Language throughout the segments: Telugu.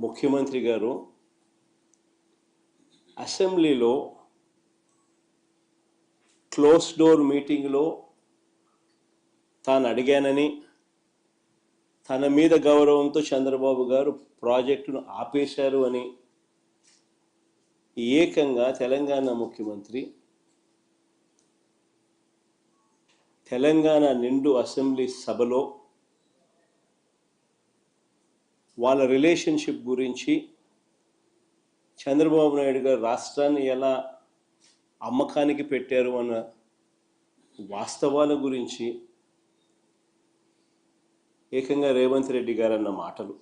ముఖ్యమంత్రి గారు అసెంబ్లీలో క్లోజ్ డోర్ మీటింగ్లో తాను అడిగానని, తన మీద గౌరవంతో చంద్రబాబు గారు ప్రాజెక్టును ఆపేశారు అని ఏకంగా తెలంగాణ ముఖ్యమంత్రి తెలంగాణ నిండు అసెంబ్లీ సభలో వాళ్ళ రిలేషన్షిప్ గురించి, చంద్రబాబు నాయుడు గారు రాష్ట్రాన్ని ఎలా అమ్మకానికి పెట్టారు అన్న వాస్తవాల గురించి ఏకంగా రేవంత్ రెడ్డి గారు అన్న మాటలు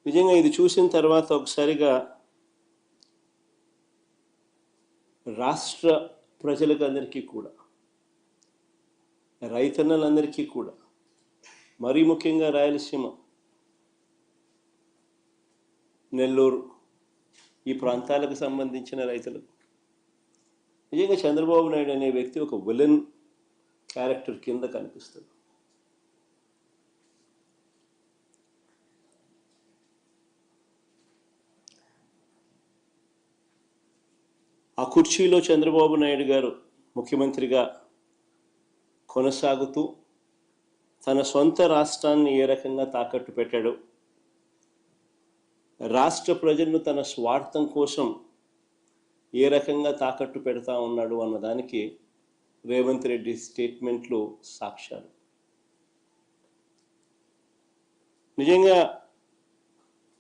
నిజంగా ఇది చూసిన తర్వాత ఒకసారిగా రాష్ట్ర ప్రజలకు అందరికీ కూడా, రైతన్నలందరికీ కూడా, మరీ ముఖ్యంగా రాయలసీమ, నెల్లూరు ఈ ప్రాంతాలకు సంబంధించిన రైతులకు నిజంగా చంద్రబాబు నాయుడు అనే వ్యక్తి ఒక విలన్ క్యారెక్టర్ కింద కనిపిస్తుంది. ఆ కుర్చీలో చంద్రబాబు నాయుడు గారు ముఖ్యమంత్రిగా కొనసాగుతూ తన సొంత రాష్ట్రాన్ని ఏ రకంగా తాకట్టు పెట్టాడు, రాష్ట్ర ప్రజలను తన స్వార్థం కోసం ఏ రకంగా తాకట్టు పెడతా ఉన్నాడు అన్నదానికి రేవంత్ రెడ్డి స్టేట్మెంట్లు సాక్ష్యాలు. నిజంగా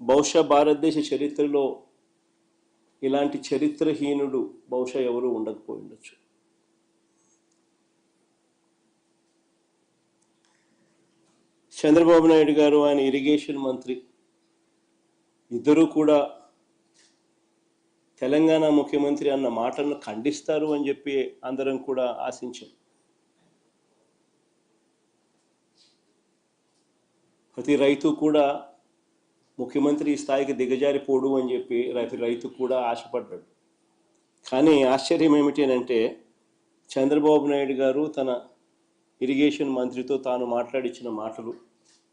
బహుశా భారతదేశ చరిత్రలో ఇలాంటి చరిత్రహీనుడు బహుశా ఎవరు ఉండకపోయి ఉండొచ్చు. చంద్రబాబు నాయుడు గారు, ఆయన ఇరిగేషన్ మంత్రి ఇద్దరూ కూడా తెలంగాణ ముఖ్యమంత్రి అన్న మాటలను ఖండిస్తారు అని చెప్పి అందరం కూడా ఆశించాం. ప్రతి రైతు కూడా ముఖ్యమంత్రి ఈ స్థాయికి దిగజారిపోడు అని చెప్పి రైతు కూడా ఆశపడ్డాడు. కానీ ఆశ్చర్యం ఏమిటి అంటే, చంద్రబాబు నాయుడు గారు తన ఇరిగేషన్ మంత్రితో తాను మాట్లాడించిన మాటలు,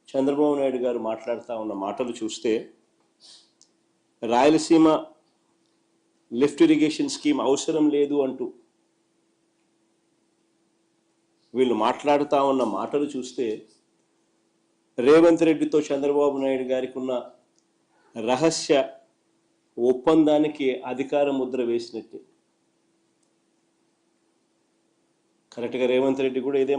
చంద్రబాబు నాయుడు గారు మాట్లాడుతూ ఉన్న మాటలు చూస్తే, రాయలసీమ లిఫ్ట్ ఇరిగేషన్ స్కీమ్ అవసరం లేదు అంటూ వీళ్ళు మాట్లాడుతూ ఉన్న మాటలు చూస్తే, రేవంత్ రెడ్డితో చంద్రబాబు నాయుడు గారికి ఉన్న రహస్య ఒప్పందానికి అధికార ముద్ర వేసినట్టే. కరెక్ట్గా రేవంత్ రెడ్డి కూడా ఇదే